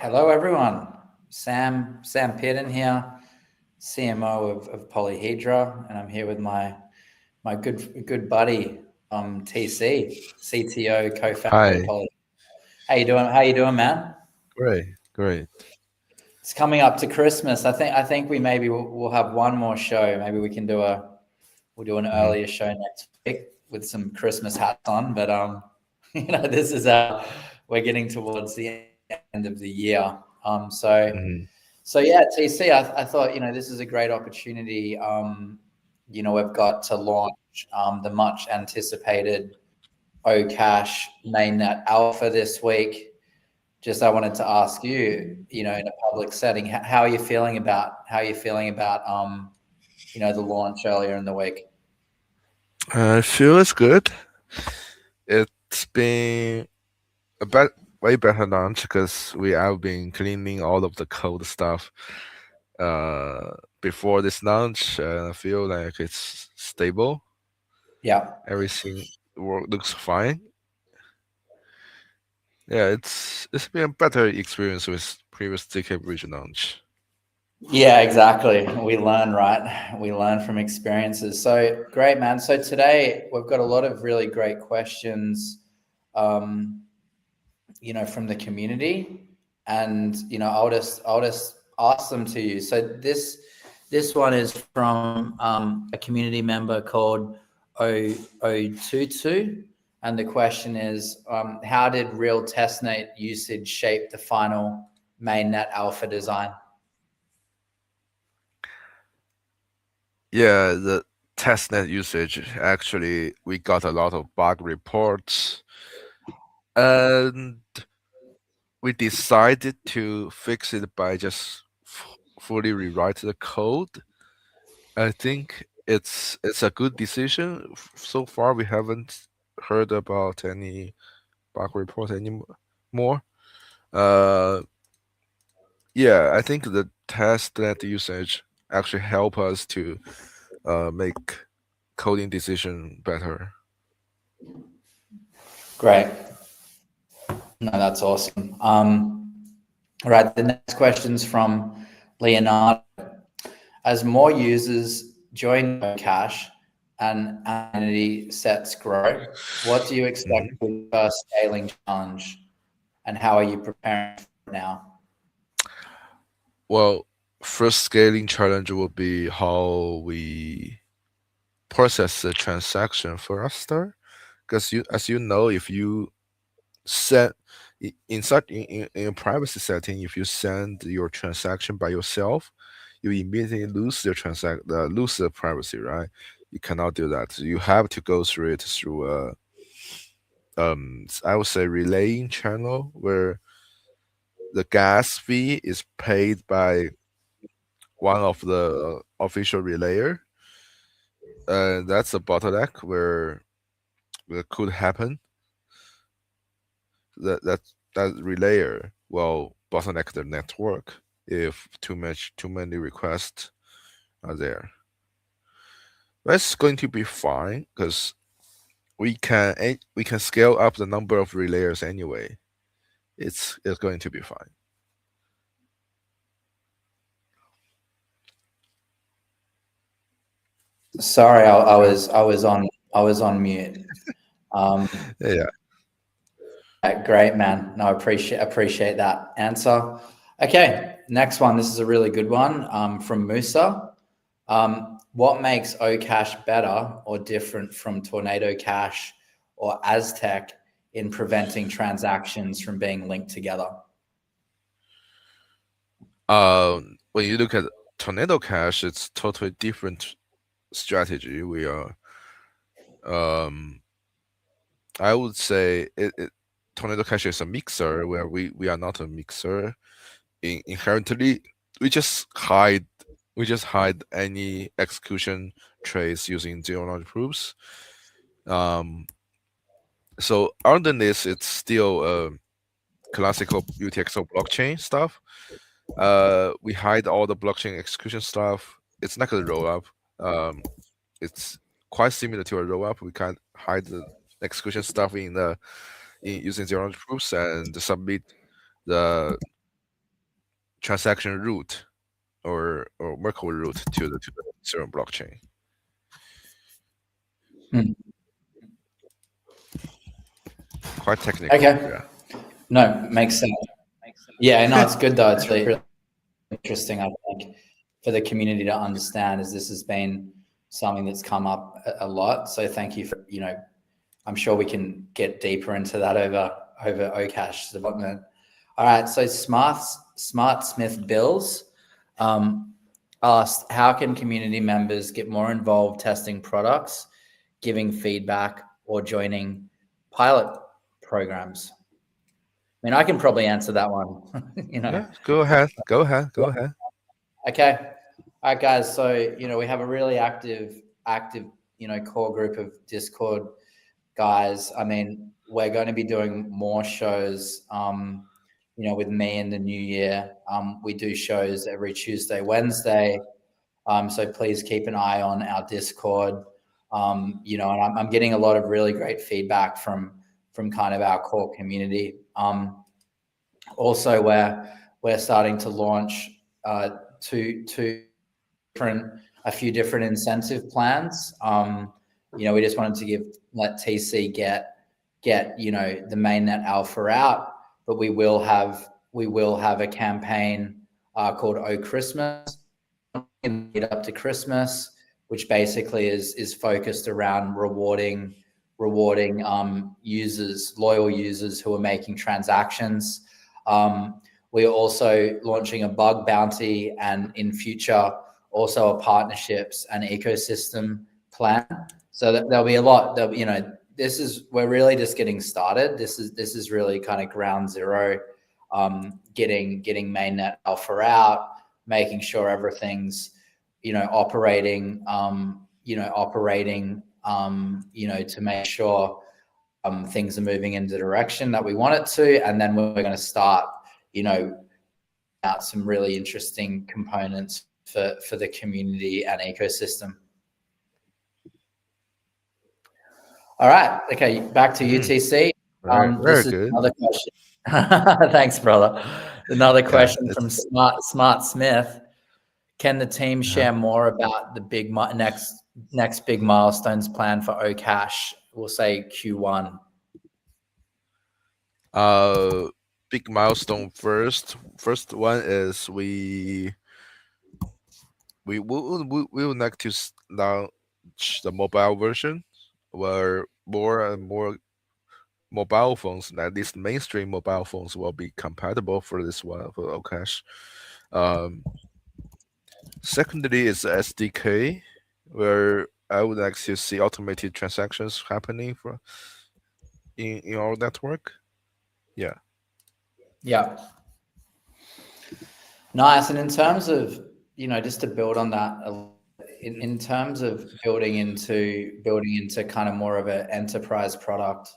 Hello, everyone. Sam Pidden here, CMO of Polyhedra, and I'm here with my good buddy, TC, CTO, co-founder of Hi, Poly. How you doing, man? great, great. It's coming up to Christmas. I think we maybe we'll have one more show. Maybe we'll do an Mhm. earlier show next week with some Christmas hats on. But this is we're getting towards the end of the year. So. Mhm. So yeah, TC, I thought, this is a great opportunity. We've got to launch the much anticipated Ocash mainnet alpha this week. Just I wanted to ask you, in a public setting, how are you feeling about the launch earlier in the week? It feels good. It's been a way better launch because we have been cleaning all of the code stuff uh, before this launch, and I feel like it's stable. Yeah. Everything looks fine. Yeah, it's been a better experience with previous DK Bridge launch. Yeah, exactly. We learn, right? We learn from experiences. So great, man. So today we've got a lot of really great questions. Um, from the community, and I'll just ask them to you. So this one is from a community member called O Tutu, and the question is, how did real testnet usage shape the final mainnet alpha design? Yeah, the testnet usage actually we got a lot of bug reports and we decided to fix it by just fully rewrite the code. I think it's a good decision. So far, we haven't heard about any bug report anymore. Uh, yeah, I think the testnet usage actually help us to make coding decision better. Great. No, that's awesome. All right, the next question's from Leonardo. As more users join Cash and identity sets grow, what do you expect Mhm. to be the first scaling challenge, and how are you preparing for it now? Well, first scaling challenge will be how we process the transaction faster. Because as you know, if you set in a privacy setting, if you send your transaction by yourself, you immediately lose the privacy, right? You cannot do that. You have to go through it through a I would say relaying channel where the gas fee is paid by one of the official relayer. That's a bottleneck where that could happen. That relayer will bottleneck the network if too many requests are there. That's going to be fine because we can scale up the number of relayers anyway. It's going to be fine. Sorry, I was on mute. Um, Yeah. Great, man. No, I appreciate that answer. Okay, next one. This is a really good one from Musa. What makes Okash better or different from Tornado Cash or Aztec in preventing transactions from being linked together? When you look at Tornado Cash, it's totally different strategy. We are um I would say Tornado Cash is a mixer where we are not a mixer. Inherently, we just hide we just hide any execution trace using zero knowledge proofs. Um, so under this, it's still classical UTXO blockchain stuff. We hide all the blockchain execution stuff. It's like a rollup. It's quite similar to a rollup. We can hide the execution stuff in using zero knowledge proofs and submit the transaction route or Merkle route to the Ethereum blockchain. Quite technical. Okay. Yeah. No, makes sense. Yeah, no, it's good though. It's really interesting, I think, for the community to understand, as this has been something that's come up a lot. So thank you for, I'm sure we can get deeper into that over Okash's development. All right, so Smartsmith Bills asked, how can community members get more involved testing products, giving feedback, or joining pilot programs? I mean, I can probably answer that one. Yeah, go ahead. Okay. All right, guys. So, we have a really active, core group of Discord guys. I mean, we're going to be doing more shows, with me in the new year. We do shows every Tuesday, Wednesday. So please keep an eye on our Discord. And I'm getting a lot of really great feedback from kind of our core community. Also, we're starting to launch a few different incentive plans. We just wanted to let TC get the mainnet alpha out, but we will have a campaign called Oh Christmas in the lead up to Christmas, which basically is focused around rewarding users, loyal users who are making transactions. We are also launching a bug bounty, and in future also a partnerships and ecosystem plan. So that there'll be a lot. We're really just getting started. This is really kind of ground zero. Getting mainnet alpha out, making sure everything's operating. To make sure things are moving in the direction that we want it to, and then we're going to start out some really interesting components for the community and ecosystem. All right. Okay. Back to UTC. Very good. Another question. Thanks, brother. Another question from Smart Smith. Can the team share more about the big next big milestones planned for Okash? We'll say Q1. Big milestone first. First one is we would like to launch the mobile version, where more and more mobile phones, at least mainstream mobile phones, will be compatible for this one, for Okash. Secondly is SDK, where I would like to see automated transactions happening in our network. Yeah. Yeah. Nice. And in terms of, just to build on that, in terms of building into kind of more of an enterprise product,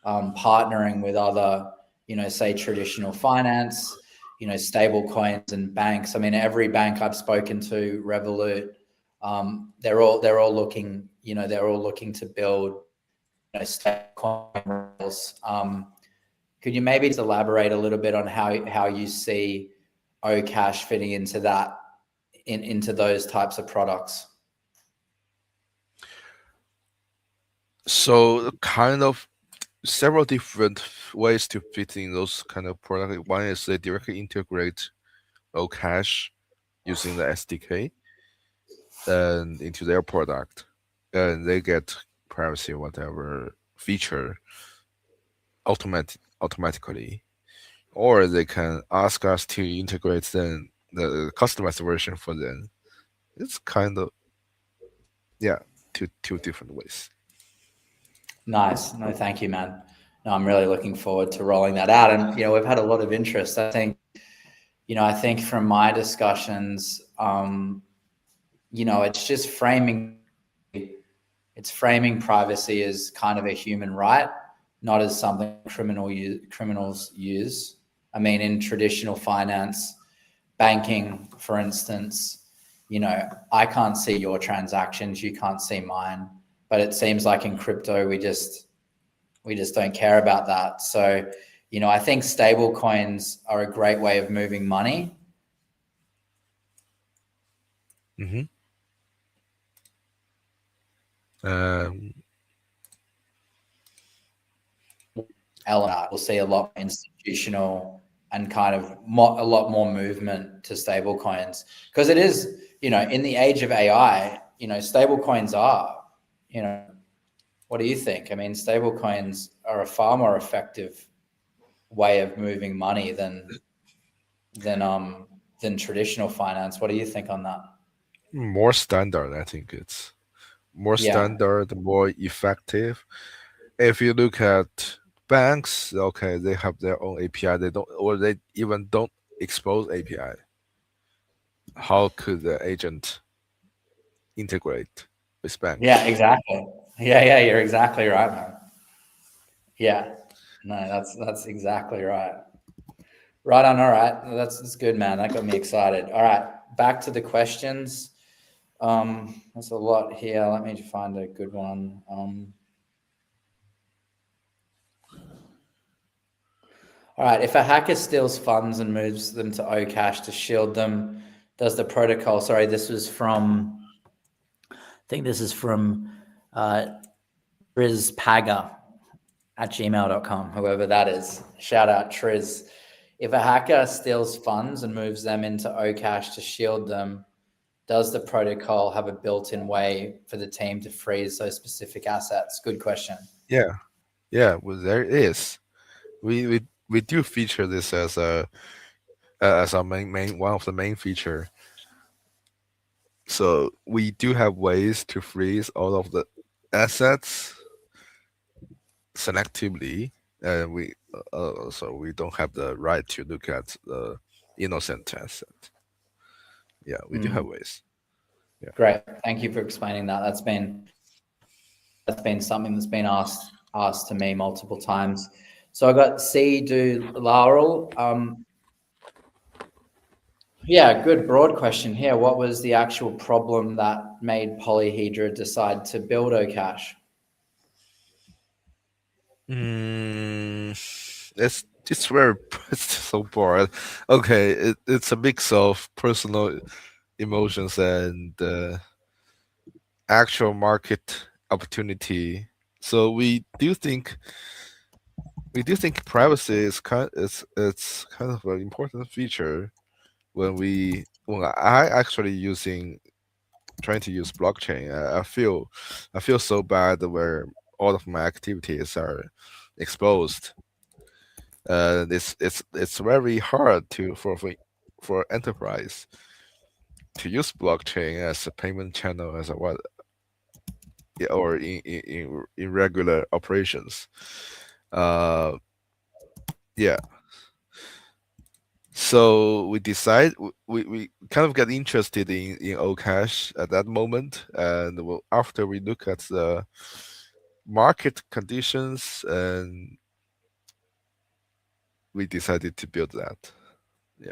partnering with other, say traditional finance, stable coins and banks. I mean, every bank I've spoken to, Revolut, they're all looking to build stable coins. Could you maybe just elaborate a little bit on how you see Okash fitting into that, into those types of products? So kind of several different ways to fit in those kind of products. One is they directly integrate Okash using the SDK and into their product, and they get privacy whatever feature automatically, or they can ask us to integrate then the customized version for them. It's kind of two different ways. Nice. No, thank you, man. No, I'm really looking forward to rolling that out. And, we've had a lot of interest. I think from my discussions, it's just framing privacy as kind of a human right, not as something criminals use. I mean, in traditional finance, banking, for instance, I can't see your transactions, you can't see mine. But it seems like in crypto, we just don't care about that. So, I think stable coins are a great way of moving money. Mm-hmm. Um, We'll see a lot more institutional and kind of a lot more movement to stable coins, because it is, in the age of AI, stable coins are, what do you think? I mean, stable coins are a far more effective way of moving money than traditional finance. What do you think on that? more standard, I think it's more Yeah. standard, more effective. If you look at banks, okay, they have their own API. They don't, or they even don't expose API. How could the agent integrate with Yeah, banks? exactly. Yeah, you're exactly right, man. Yeah. No, that's exactly right. Right on. All right. That's good, man. That got me excited. All right. Back to the questions. There's a lot here. Let me find a good one. All right. If a hacker steals funds and moves them to Okash to shield them, does the protocol? Sorry, this was from. I think this is from Triz Paga at gmail.com, whoever that is. Shout out Triz. If a hacker steals funds and moves them into Okash to shield them, does the protocol have a built-in way for the team to freeze those specific assets? Good question. Yeah, yeah. Well, there is. We do feature this as our main one of the main feature. So we do have ways to freeze all of the assets selectively, and so we don't have the right to look at the innocent asset. Yeah, we do have ways. Yeah. Great. Thank you for explaining that. That's been something that's been asked to me multiple times. So I got C do Laurel. Yeah, good broad question here. What was the actual problem that made Polyhedra decide to build Okash? It's very it's so bored. Okay, it's a mix of personal emotions and actual market opportunity. So we do think privacy is it's kind of an important feature when I actually trying to use blockchain. I feel so bad where all of my activities are exposed. It's very hard for enterprise to use blockchain as a payment channel as a what, yeah, or in regular operations. Uh, yeah. So we kind of get interested in Okash at that moment, and after we look at the market conditions, and we decided to build that. Yeah.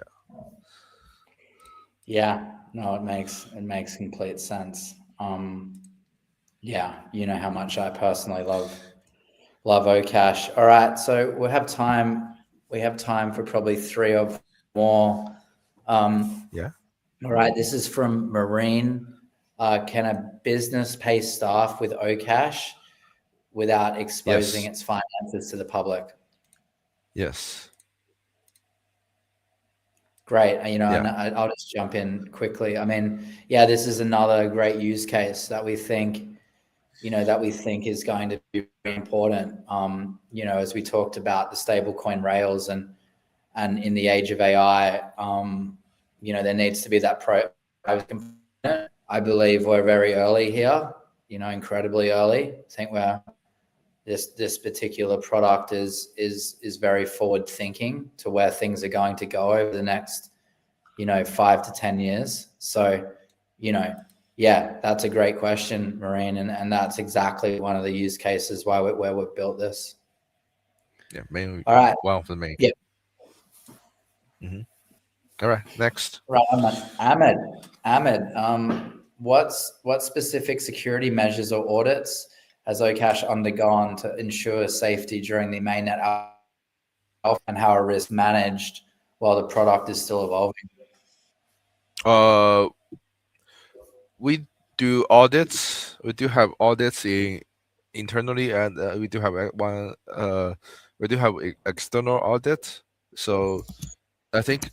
Yeah, no, it makes complete sense. Yeah, you know how much I personally love Okash. All right, so we have time. We have time for probably three or more. Um, Yeah. all right, this is from Marine. Can a business pay staff with Okash without exposing Yes. its finances to the public? Yes. Great. And Yeah. I'll just jump in quickly. I mean, yeah, this is another great use case that we think, is going to be very important. As we talked about the stablecoin rails and in the age of AI, there needs to be that private component. I believe we're very early here, incredibly early. I think this particular product is very forward thinking to where things are going to go over the next 5 to 10 years. So yeah, that's a great question, Marine, and that's exactly one of the use cases where we've built this. Yeah. Mainly All right. one of the main. Yeah. Hmm. All right. Next. Right, Ahmed, what specific security measures or audits has Okash undergone to ensure safety during the mainnet alpha, and how are risks managed while the product is still evolving? Uh, we do audits. We do have audits in internally, and we do have one. We do have external audit. So I think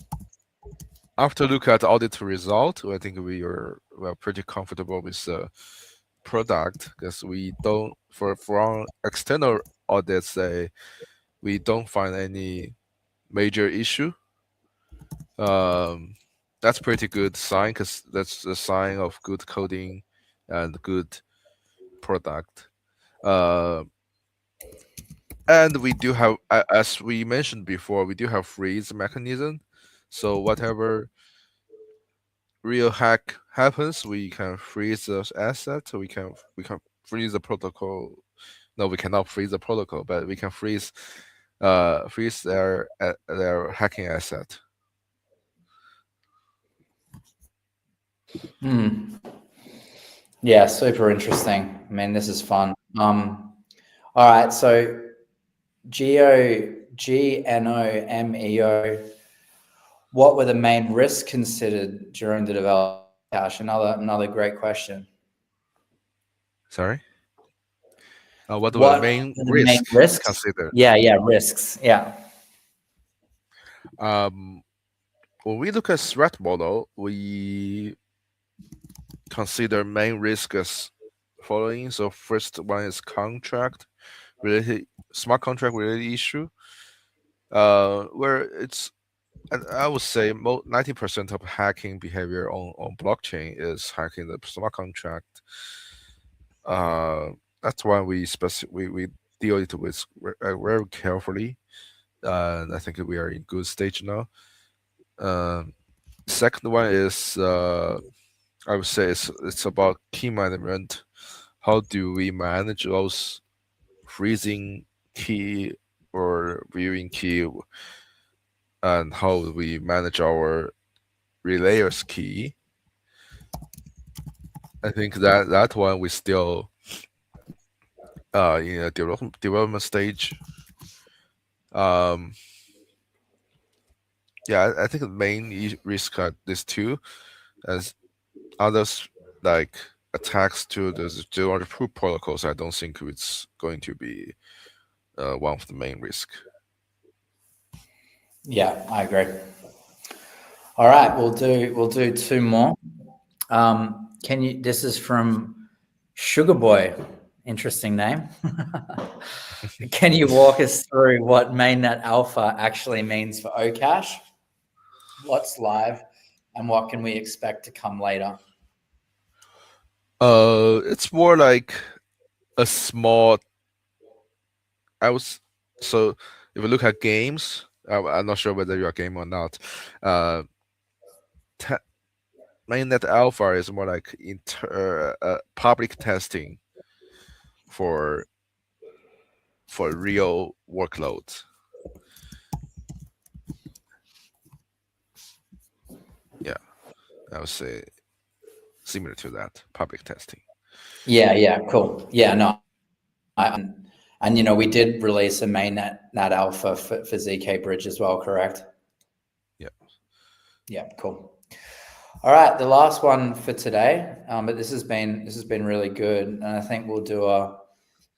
after look at the audit result, I think we are pretty comfortable with the product because we don't from external audits we don't find any major issue. Um, that's pretty good sign because that's a sign of good coding and good product. Uh, and we do have, as we mentioned before, we do have freeze mechanism. So whatever real hack happens, we can freeze the asset. So we can freeze the protocol. No, we cannot freeze the protocol, but we can freeze their hacking asset. Yeah, super interesting. I mean, this is fun. All right, so GNOMEO, what were the main risks considered during the development of Cache? Another great question. Sorry. What were the What main are the main risk risks? considered? Yeah, risks. Yeah. Um, when we look at threat model, we consider main risk as following. So first one is contract related, smart contract related issue, where it's, and I would say 90% of hacking behavior on blockchain is hacking the smart contract. Uh, that's why we deal it with very carefully. I think we are in good stage now. Um, Second one is I would say it's about key management. How do we manage those freezing key or viewing key, and how do we manage our relayers key? I think that one we still in a development stage. Um, yeah, I think the main risk are these two, as others like attacks to the zero proof protocols. I don't think it's going to be one of the main risk. Yeah, I agree. All right, we'll do two more. Can you? This is from Sugar Boy. Interesting name. Can you walk us through what mainnet alpha actually means for Okash? What's live, and what can we expect to come later? It's more like a small. I was so if you look at games, I'm not sure whether you're a gamer or not. Uh, te- mainnet alpha is more like public testing for real workloads. Yeah, I would say similar to that public testing. Yeah, cool. Yeah, no, and we did release a mainnet alpha for ZK Bridge as well, correct? Yeah. Yeah, cool. All right, the last one for today, but this has been really good, and I think we'll do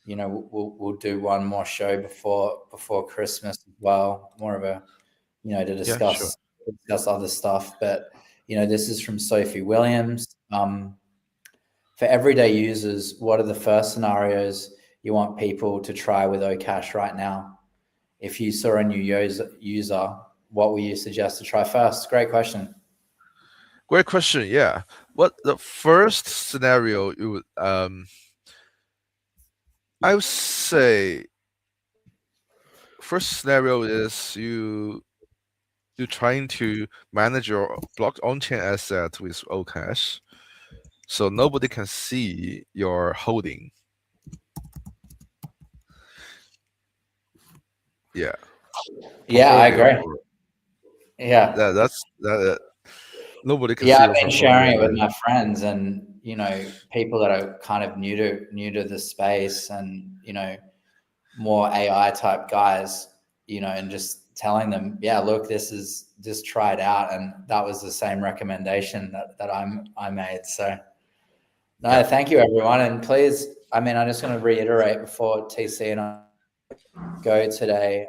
we'll do one more show before Christmas as well, more of a to Yeah, sure. discuss other stuff. But this is from Sophie Williams. For everyday users, what are the first scenarios you want people to try with Okash right now? If you saw a new user, what would you suggest to try first? Great question. Great question. Yeah. What the first scenario you would I would say first scenario is you're trying to manage your block on-chain asset with Okash, so nobody can see your holding. Yeah, Yeah, I portfolio. agree. Yeah. That nobody can Yeah, see I've your been portfolio. sharing it with my friends and people that are kind of new to the space and more AI type guys, and just telling them, yeah, look, just try it out, and that was the same recommendation that I made. So No, Yeah. thank you, everyone. And please, I mean, I'm just going to reiterate before TC and I go today.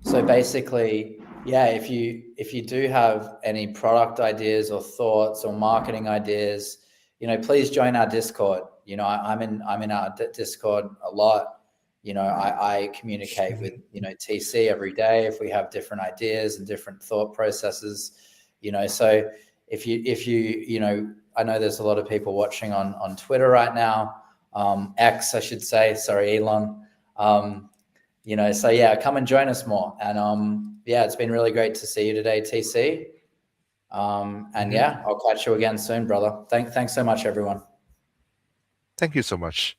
So basically, yeah, if you do have any product ideas or thoughts or marketing ideas, please join our Discord. I'm in our Discord a lot. I communicate with TC every day if we have different ideas and different thought processes. So if you I know there's a lot of people watching on Twitter right now, X I should say. Sorry, Elon. So yeah, come and join us more. And yeah, it's been really great to see you today, TC. And yeah, I'll catch you again soon, brother. Thanks so much, everyone. Thank you so much.